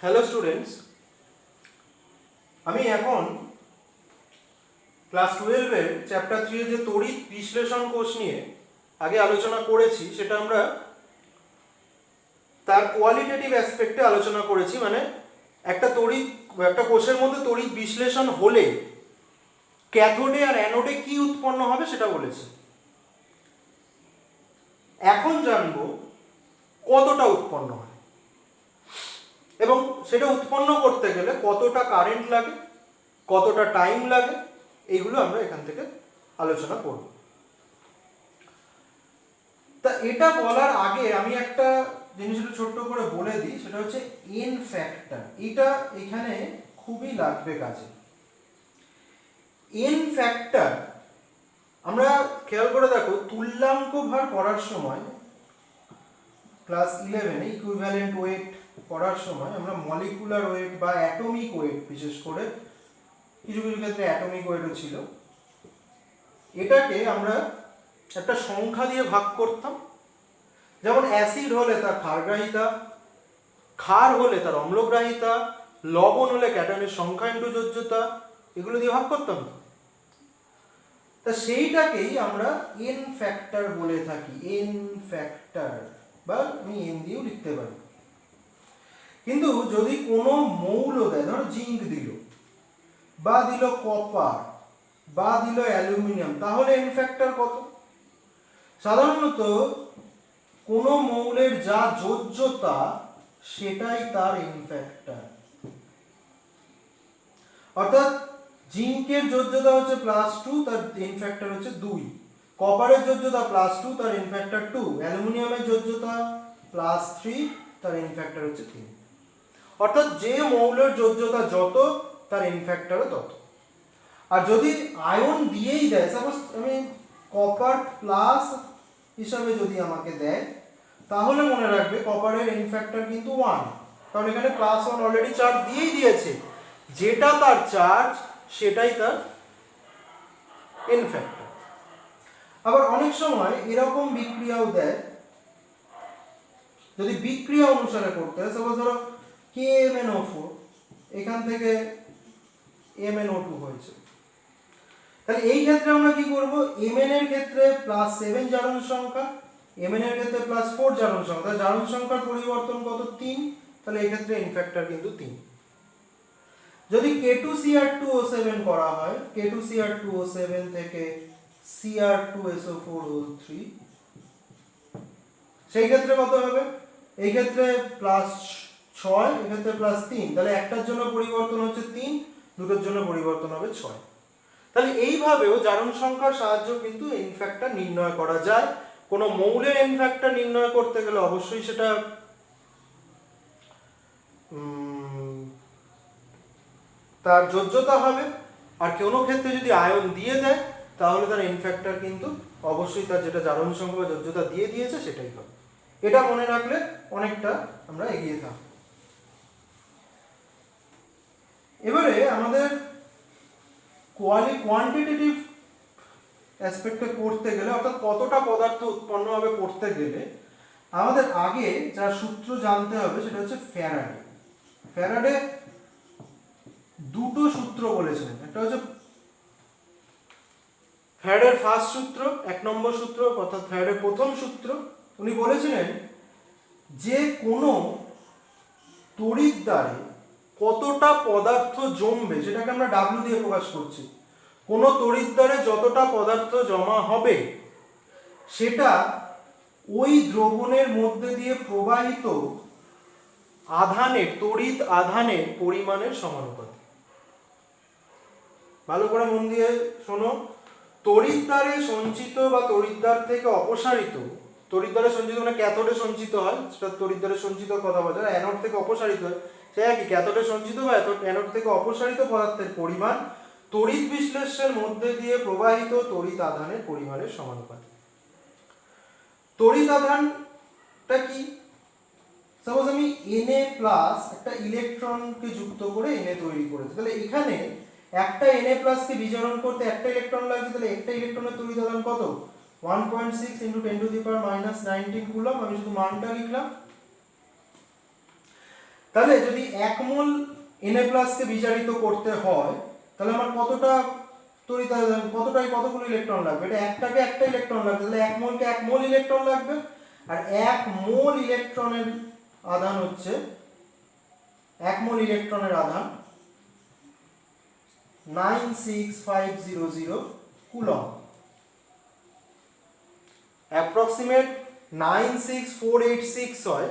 Hello students, আমি এখন class 12-এর chapter 3 যে তড়িৎ বিশ্লেষণ কোষ নিয়ে আগে আলোচনা করেছি, সেটা আমরা তার কোয়ালিটেটিভ অ্যাসপেক্টে আলোচনা করেছি। মানে একটা কোষের মধ্যে তড়িৎ বিশ্লেষণ হলে ক্যাথোডে আর অ্যানোডে কি উৎপন্ন হবে সেটা বলেছি। এখন জানবো কতটা উৎপন্ন হয় এবং সেটা উৎপন্ন করতে গেলে কতটা কারেন্ট লাগে, কতটা টাইম লাগে, এইগুলো আমরা এখান থেকে আলোচনা করব। তা এটা বলার আগে আমি একটা জিনিসটা ছোট্ট করে বলে দিই, সেটা হচ্ছে এন ফ্যাক্টর। এটা এখানে খুবই লাগবে কাজে। এন ফ্যাক্টর আমরা খেয়াল করে দেখো, তুল্যাঙ্ক ভার করার সময় ক্লাস 11-এ ইকুইভ্যালেন্ট ওয়েট পড়ার সময় আমরা মলিকুলার ওয়েট বা অ্যাটমিক ওয়েট, বিশেষ করে কিছু কিছু ক্ষেত্রে অ্যাটমিক ওয়েটও ছিল, এটাকে আমরা একটা সংখ্যা দিয়ে ভাগ করতাম। যেমন অ্যাসিড হলে তার ক্ষারগ্রাহিতা, ক্ষার হলে তার অম্লগ্রাহিতা, লবণ হলে ক্যাটায়নের সংখ্যা ইনটু যোজ্যতা, এগুলো দিয়ে ভাগ করতাম। তা সেইটাকেই আমরা এন ফ্যাক্টর বলে থাকি। এন ফ্যাক্টর বা আমি এন দিয়েও লিখতে পারি। কিন্তু যদি কোনো মৌল দেয়, ধরো জিঙ্ক দিল বা দিল কপার বা দিল অ্যালুমিনিয়াম, তাহলে এন ফ্যাক্টর কত? সাধারণত কোনো মৌলের যা যোজ্যতা সেটাই তার এন ফ্যাক্টর। অর্থাৎ জিঙ্কের যোজ্যতা হচ্ছে +2, তার এন ফ্যাক্টর হচ্ছে 2। কপারের যোজ্যতা +2, তার এন ফ্যাক্টর 2। অ্যালুমিনিয়ামের যোজ্যতা +3, তার এন ফ্যাক্টর হচ্ছে 3। অর্থাৎ যে মৌলের যোজ্যতা যত, তার এন ফ্যাক্টরও তত। আর যদি আয়ন দিয়েই দেয়, সাপোজ আমি কপার প্লাস হিসাবে যদি আমাকে দেয়, তাহলে মনে রাখবে কপারের এন ফ্যাক্টর কিন্তু 1, কারণ এখানে +1 অলরেডি চার্জ দিয়েই দিয়েছে। যেটা তার চার্জ সেটাই তার এন ফ্যাক্টর। আবার অনেক সময় এরকম বিক্রিয়াও দেয়, যদি বিক্রিয়া অনুসারে করতে হয়, সাপোজ ধরো KMnO4, এখান থেকে MnO2 হয়েছে, তাহলে এই ক্ষেত্রে আমরা কি করব? Mn এর ক্ষেত্রে +7 জারণ সংখ্যা, Mn এর ক্ষেত্রে +4 জারণ সংখ্যা, জারণ সংখ্যার পরিবর্তন কত? 3, তাহলে এই ক্ষেত্রে এন ফ্যাক্টর কিন্তু 3। যদি K2Cr2O7 করা হয়, K2Cr2O7 থেকে Cr2SO4O3, সেই ক্ষেত্রে কত হবে? এই ক্ষেত্রে +6, এই ক্ষেত্রে +3, তাহলে একটার জন্য পরিবর্তন হচ্ছে 3, দুটোর জন্য পরিবর্তন হবে 6। তাহলে এইভাবেও জারণ সংখ্যার সাহায্য কিন্তু এন ফ্যাক্টর নির্ণয় করা যায়। কোনো মৌলের এন ফ্যাক্টর নির্ণয় করতে গেলে অবশ্যই সেটা তার যোজ্যতা হবে, আর কোনো ক্ষেত্রে যদি আয়ন দিয়ে দেয় তাহলে তার এন ফ্যাক্টর কিন্তু অবশ্যই তার যেটা জারণ সংখ্যা বা যোজ্যতা দিয়ে দিয়েছে সেটাই হবে। এটা মনে রাখলে অনেকটা আমরা এগিয়ে থাকব। এবারে আমাদের কোয়ান্টিটেটিভ অ্যাসপেক্টে পড়তে গেলে, অর্থাৎ কতটা পদার্থ উৎপন্ন হবে পড়তে গেলে, আমাদের আগে যা সূত্র জানতে হবে সেটা হচ্ছে ফ্যারাডে। ফ্যারাডে দুটো সূত্র বলেছিলেন। একটা হচ্ছে ফ্যারাডের ফার্স্ট সূত্র, 1 নম্বর সূত্র, অর্থাৎ ফ্যারাডের প্রথম সূত্র। উনি বলেছিলেন যে কোনো তড়িৎদ্বারে কতটা পদার্থ জমবে সেটাকে আমরা W দিয়ে প্রকাশ করছি। কোনো তড়িৎদ্বারে যতটা পদার্থ জমা হবে সেটা ওই দ্রবণের মধ্যে দিয়ে প্রবাহিত আধানের, তড়িৎ আধানের পরিমাণের সমানুপাতিক। ভালো করে মন দিয়ে শোনো, তড়িৎদ্বারে সঞ্চিত বা তড়িৎদ্বার থেকে অপসারিত, তড়িৎদ্বারে সঞ্চিত মানে ক্যাথোডে সঞ্চিত হয়, সেটা তড়িৎদ্বারে সঞ্চিত কথা বলা যায়, অ্যানোড থেকে অপসারিত হয়, সে একই, ক্যাথোডে সঞ্চিত বা অ্যানোড থেকে অপসারিত পদার্থের পরিমাণ তড়িৎ বিশ্লেষণের মধ্যে দিয়ে প্রবাহিত তড়িৎ আধানের পরিমাণের সমানুপাতিক। তড়িৎ আধানটা কি? সাপোজ আমি Na+ একটা ইলেকট্রনকে যুক্ত করে Na তৈরি করেছি, তাহলে এখানে একটা Na+ কে বিজারণ করতে একটা ইলেকট্রন লাগছে, তাহলে একটা ইলেকট্রনের তড়িৎ আধান কত? 1.6 × 10⁻⁻19 কুলম্ব। আমি শুধু মানটা লিখলাম। তাহলে যদি 1 মোল Na+ কে বিচারিত করতে হয় তাহলে আমার কতটা তড়িৎ আধান কতগুলো ইলেকট্রন লাগবে? এটা একটাকে একটা ইলেকট্রন লাগবে, তাহলে 1 মোলকে 1 মোল ইলেকট্রন লাগবে। আর 1 মোল ইলেকট্রনের আধান হচ্ছে 1 মোল ইলেকট্রনের আধান 96500 কুলম্ব। অ্যাপ্রক্সিমেট 96486 হয়,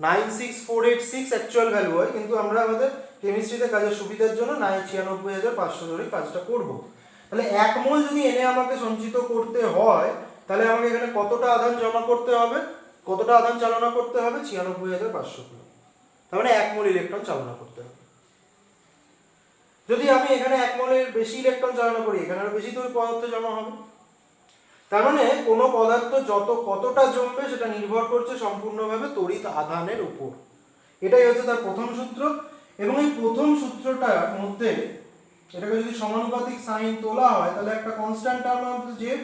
96486 অ্যাকচুয়াল ভ্যালু হয়, কিন্তু আমরা আমাদের কেমিস্ট্রিতে কাজের সুবিধার জন্য 96500 ধরে কাজটা করব। তাহলে 1 মোল যদি এনে আমাকে সঞ্চিত করতে হয় তাহলে আমাকে এখানে কতটা আধান জমা করতে হবে, কতটা আধান চালনা করতে হবে? 96500 কুলম্ব। তার মানে 1 মোল ইলেকট্রন চালনা করতে হবে। যদি আমি এখানে 1 মোলের বেশি ইলেকট্রন চালনা করি এখানে আরো বেশি তড়িৎ পদার্থ জমা হবে। তার মানে কোনো পদার্থ কতটা জমবে সেটা নির্ভর করছে সম্পূর্ণভাবে তড়িৎ আধানের উপর। এটাই হচ্ছে তার প্রথম সূত্র। এবং এই প্রথম সূত্রটার মধ্যে এটাকে যদি সমানুপাতিক সাইন তোলা হয় তাহলে একটা কনস্ট্যান্ট টার্ম হবে জেড।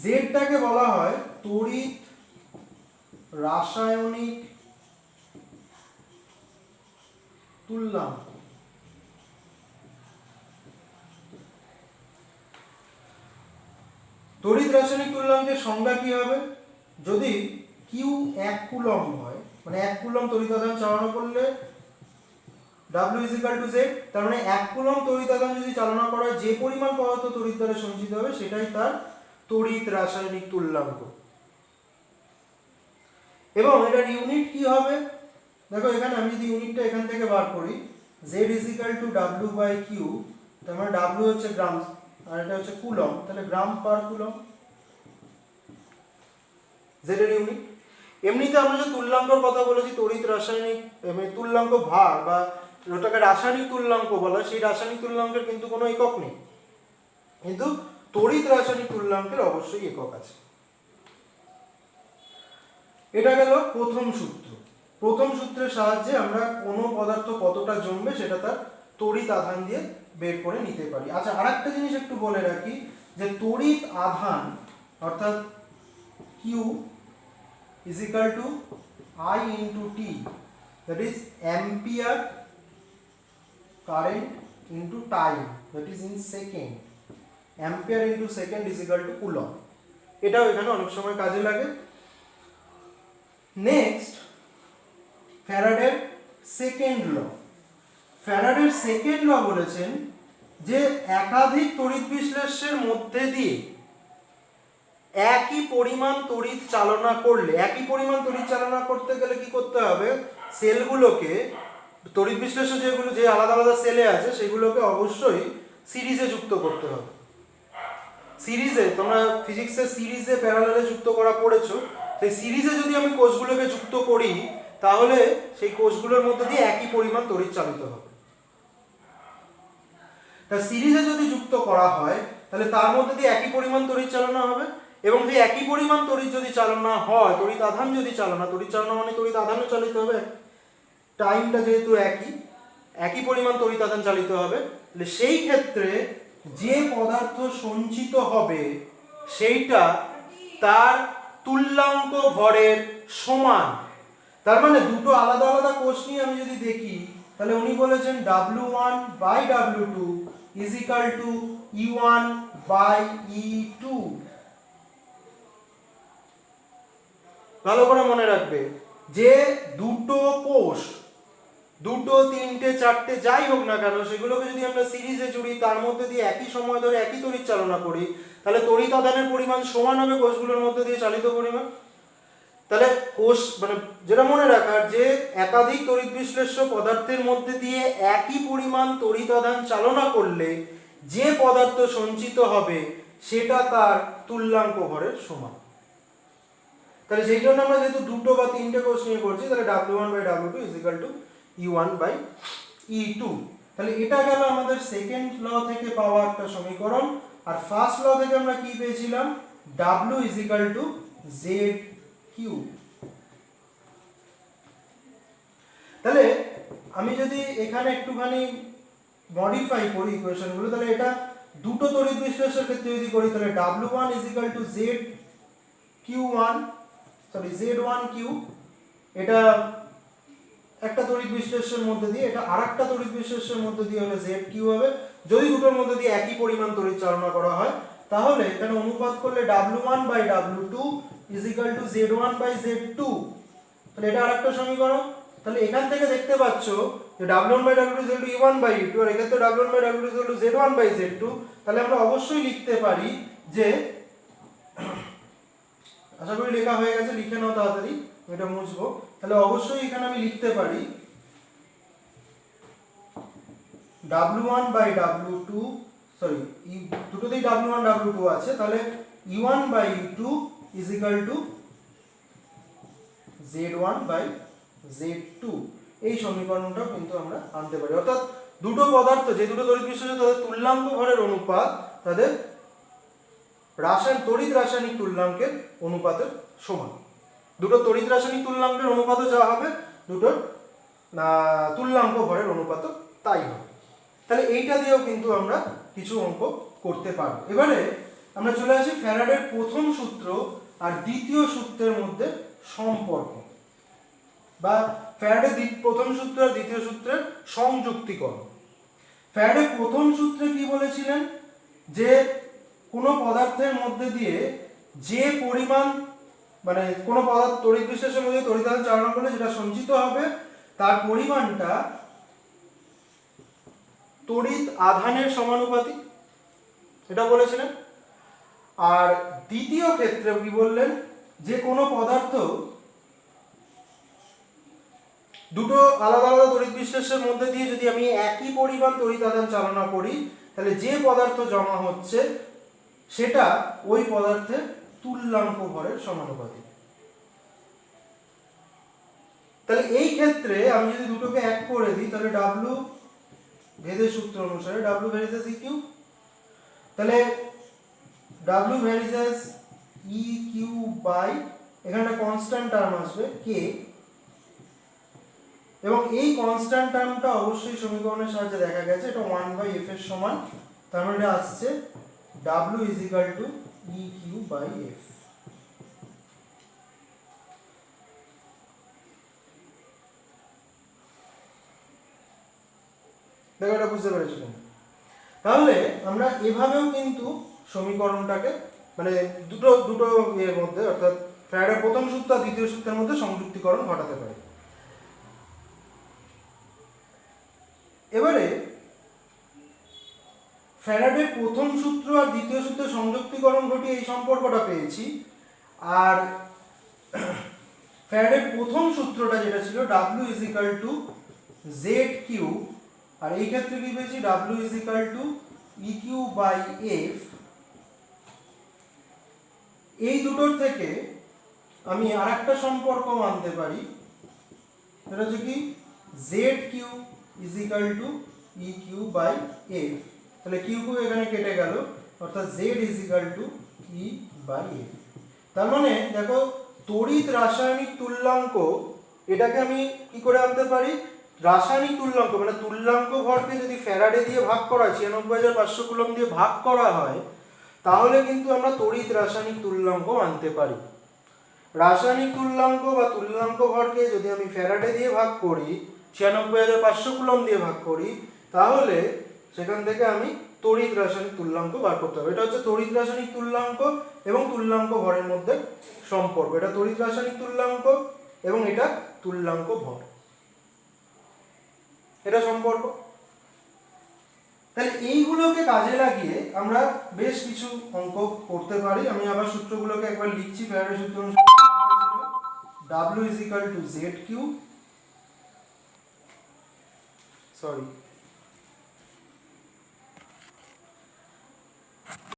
জেডটাকে বলা হয় তড়িৎ রাসায়নিক তুল্যাঙ্ক। তড়িৎ রাসায়নিক তুল্যাঙ্কের সংজ্ঞা কি হবে? যদি কিউ 1 কুলম্ব হয়, মানে 1 কুলম্ব তড়িৎ আধান চালনা করলে W Z, তার মানে 1 কুলম্ব তড়িৎ আধান যদি চালনা করা হয় যে পরিমাণ পদার্থ তড়িৎ দ্বারা সঞ্চিত হবে সেটাই তার তড়িৎ রাসায়নিক তুল্যাঙ্ক। এবং এটার ইউনিট কি হবে? দেখো এখানে আমি যদি ইউনিটটা এখান থেকে বার করি Z W/Q, তার মানে W হচ্ছে গ্রাম আর এটা হচ্ছে কুলম্ব, তাহলে গ্রাম পার কুলম্ব Z এর ইউনিট। এমনিতে আমরা যে তুল্যাঙ্কর কথা বলেছি তড়িৎ রাসায়নিক তুল্যাঙ্ক ভার বা ওটাকে রাসায়নিক তুল্যাঙ্ক বলা, সেই রাসায়নিক তুল্যাঙ্কের কিন্তু কোনো একক নেই, কিন্তু তড়িৎ রাসায়নিক তুল্যাঙ্কের অবশ্যই একক আছে। এটা গেল প্রথম সূত্র। প্রথম সূত্রের সাহায্যে আমরা কোনো পদার্থ কতটা জমবে সেটা তার তড়িৎ আধান দিয়ে বের করে নিতে পারি। আচ্ছা, আরেকটা জিনিস একটু বলে রাখি যে তড়িৎ আধান অর্থাৎ Q is equal to I into T, that is ampere current into time, that is in second. Ampere into second is equal to coulomb. এটাও এখানে অনেক সময় কাজে লাগে। নেক্সট, ফ্যারাডের সেকেন্ড ল। ফ্যারাডের সেকেন্ড ল বলেছেন যে একাধিক তড়িৎ বিশ্লেষের মধ্যে দিয়ে একই পরিমাণ তড়িৎ চালনা করলে, একই পরিমাণ তড়িৎ চালনা করতে গেলে কি করতে হবে? সেলগুলোকে, তড়িৎ বিশ্লেষণ যেগুলো যে আলাদা আলাদা সেলে আছে সেগুলোকে অবশ্যই সিরিজে যুক্ত করতে হবে। সিরিজে, তোমরা ফিজিক্সের সিরিজে প্যারালালে যুক্ত করা পড়েছো, সেই সিরিজে যদি আমি কোষগুলোকে যুক্ত করি তাহলে সেই কোষগুলোর মধ্যে দিয়ে একই পরিমাণ তড়িৎ চালিত হবে। তা সিরিজে যদি যুক্ত করা হয় তাহলে তার মধ্যে দিয়ে একই পরিমাণ তড়িৎ চালনা হবে, এবং যে একই পরিমাণ তড়িৎ যদি চালনা হয়, তড়িৎ আধান যদি চালনা, তড়িৎ চালনা মানে তড়িৎ আধানও চালিত হবে, টাইমটা যেহেতু একই পরিমাণ তড়িৎ আধান চালিত হবে, তাহলে সেই ক্ষেত্রে যে পদার্থ সঞ্চিত হবে সেইটা তার তুল্যাঙ্ক ভরের সমান। তার মানে দুটো আলাদা আলাদা কোষ নিয়ে আমি যদি দেখি তাহলে উনি বলেছেন W1/W2 is equal to E1/E2। ভালো করে মনে রাখবে যে দুটো কোষ, দুটো, তিনটে, চারটে যাই হোক না কেন, সেগুলোকে যদি আমরা সিরিজে জুড়ি, তার মধ্যে দিয়ে একই সময় ধরে একই তড়িৎ চালনা করি, তাহলে তড়িৎ আধানের পরিমাণ সমান হবে কোষগুলোর মধ্যে দিয়ে চালিত পরিমাণ। তাহলে কোষ মানে যেটা মনে রাখার যে একাধিক তড়িৎ বিশ্লেষ্য পদার্থের মধ্যে দিয়ে একই পরিমাণ তড়িৎ আধান চালনা করলে যে পদার্থ সঞ্চিত হবে সেটা তার তুল্যাঙ্ক ভরের সমান। তাহলে সেই জন্য আমরা যেহেতু দুটো বা তিনটে কোষ নিয়ে করছি, তাহলে W1/W2 is equal to E1/E2। তাহলে এটা গেল আমাদের সেকেন্ড ল থেকে পাওয়া একটা সমীকরণ। আর ফার্স্ট ল থেকে আমরা কি পেয়েছিলাম? W is equal to ZQ। তাহলে আমি যদি এখানে একটুখানি মডিফাই করি ইকুয়েশনগুলো, তাহলে এটা দুটো তড়িৎ বিশ্লেষণের ক্ষেত্রে যদি করি তাহলে W1 is equal to Z1Q, এটা একটা তড়িৎ বিশ্লেষের মধ্যে দিয়ে, এটা আরেকটা তড়িৎ বিশ্লেষের মধ্যে দিয়ে হলে জেড কিউ হবে। যদি দুটোর মধ্যে দিয়ে একই পরিমাণ তড়িৎ চালনা করা হয় তাহলে এখানে অনুপাত করলে W1/W2 = Z1/Z2। তাহলে এটা আরেকটা সমীকরণ। তাহলে এখান থেকে দেখতে পাচ্ছ যে W1/W2 = E1/E2 আর এক্ষেত্রে W1/W2 = Z1/Z2। তাহলে আমরা অবশ্যই লিখতে পারি যে, আশা করি লেখা হয়ে গেছে, লিখে নাও তাড়াতাড়ি, এটা মুছবো। তাহলে অবশ্যই এখানে আমি লিখতে পারি W1/W2, সরি দুটোতেই W1/W2 আছে, তাহলে E1/E2 = Z1/Z2। এই সমীকরণটা কিন্তু আমরা আনতে পারি। অর্থাৎ দুটো পদার্থ, যে দুটো তড়িৎ বিশ্লেষণ, তাদের তুল্যাঙ্ক ভরের অনুপাত তাদের তড়িৎ রাসায়নিক তুল্যাঙ্কের অনুপাতের সমান। দুটো তড়িৎ রাসায়নিক তুল্যাঙ্কের অনুপাতও যা হবে, দুটোর তুল্যাঙ্ক ভরের অনুপাতও তাই হবে। তাহলে এইটা দিয়েও কিন্তু আমরা কিছু অঙ্ক করতে পারবো। এবারে আমরা চলে আসি ফ্যারাডের প্রথম সূত্র আর দ্বিতীয় সূত্রের মধ্যে সম্পর্ক, বা ফ্যারাডের প্রথম সূত্র আর দ্বিতীয় সূত্রের সংযুক্তিকরণ। ফ্যারাডের প্রথম সূত্রে কি বলেছিলেন, যে কোনো পদার্থের মধ্যে দিয়ে যে পরিমাণ, মানে কোনো পদার্থ তড়িৎ বিশ্লেষণের মধ্যে তড়িৎ আধান চালনা করলে যেটা সঞ্চিত হবে তার পরিমাণটা তড়িৎ আধানের সমানুপাতিক, এটা বলেছিলেন। আর দ্বিতীয় ক্ষেত্রে কি বললেন, যে কোনো পদার্থ দুটো আলাদা আলাদা তড়িৎ বিশ্লেষের মধ্যে দিয়ে যদি আমি একই পরিমাণ তড়িৎ আধান চালনা করি তাহলে যে পদার্থ জমা হচ্ছে সেটা ওই পদার্থের তুল্যাঙ্ক ভরের সমানুপাতিক। তাহলে এই ক্ষেত্রে আমি যদি দুটোকে এক করে দিই তাহলে W ভেদের সূত্র অনুসারে W ভেরিসেস EQ, তাহলে W ভেরিসেস EQ বাই এখানে একটা কনস্ট্যান্ট টার্ম আসবে K, এবং এই কনস্ট্যান্ট টার্মটা অবশ্যই সমীকরণের সাহায্যে দেখা গেছে, এটা 1/f এর সমান। তার মানে এটা আসছে W = EQ/f। দেখো এটা বুঝতে পেরেছো কিনা? তাহলে আমরা এভাবেও কিন্তু সমীকরণটাকে, মানে দুটো এর মধ্যে, অর্থাৎ ফ্যারাডের প্রথম সূত্র আর দ্বিতীয় সূত্রের মধ্যে সংযুক্তিকরণ ঘটাতে পারি। এবারে ফ্যারাডের প্রথম সূত্র আর দ্বিতীয় সূত্রের সংযুক্তিকরণ ঘটিয়ে এই সম্পর্কটা পেয়েছি। আর ফ্যারাডের প্রথম সূত্রটা যেটা ছিল W = ZQ, আর এই ক্ষেত্রে কি পেয়েছি W = EQ/f। এই দুটোর থেকে আমি আরেকটা সম্পর্ক আনতে পারি, সেটা হচ্ছে কি ZQ = EQ/f। তাহলে Q এখানে কেটে গেল, অর্থাৎ Z = E/f। তার মানে দেখো তড়িৎ রাসায়নিক তুল্যাঙ্ক, এটাকে আমি কি করে আনতে পারি, রাসায়নিক তুল্যাঙ্ক মানে তুল্যাঙ্ক ভরকে যদি ফ্যারাডে দিয়ে ভাগ করা হয়, 96,500 কুলম্ব দিয়ে ভাগ করা হয়, তাহলে কিন্তু আমরা তড়িৎ রাসায়নিক তুল্যাঙ্ক আনতে পারি। রাসায়নিক তুল্যাঙ্ক বা তুল্যাঙ্ক ভরকে যদি আমি ফ্যারাডে দিয়ে ভাগ করি, 96,500 কুলম্ব দিয়ে ভাগ করি, তাহলে সেখান থেকে আমি তড়িৎ রাসায়নিক তুল্যাঙ্ক বার করতে হবে। এটা হচ্ছে তড়িৎ রাসায়নিক তুল্যাঙ্ক এবং তুল্যাঙ্ক ভরের মধ্যে সম্পর্ক। এটা তড়িৎ রাসায়নিক তুল্যাঙ্ক এবং এটা তুল্যাঙ্ক ভর, এটা সম্পর্ক। তাহলে এইগুলোকে কাজে লাগিয়ে আমরা বেশ কিছু অঙ্ক করতে পারি। আমি আবার সূত্রগুলোকে একবার লিখছি। ফ্যারাডের সূত্র অনুসারে W = ZQ, সরি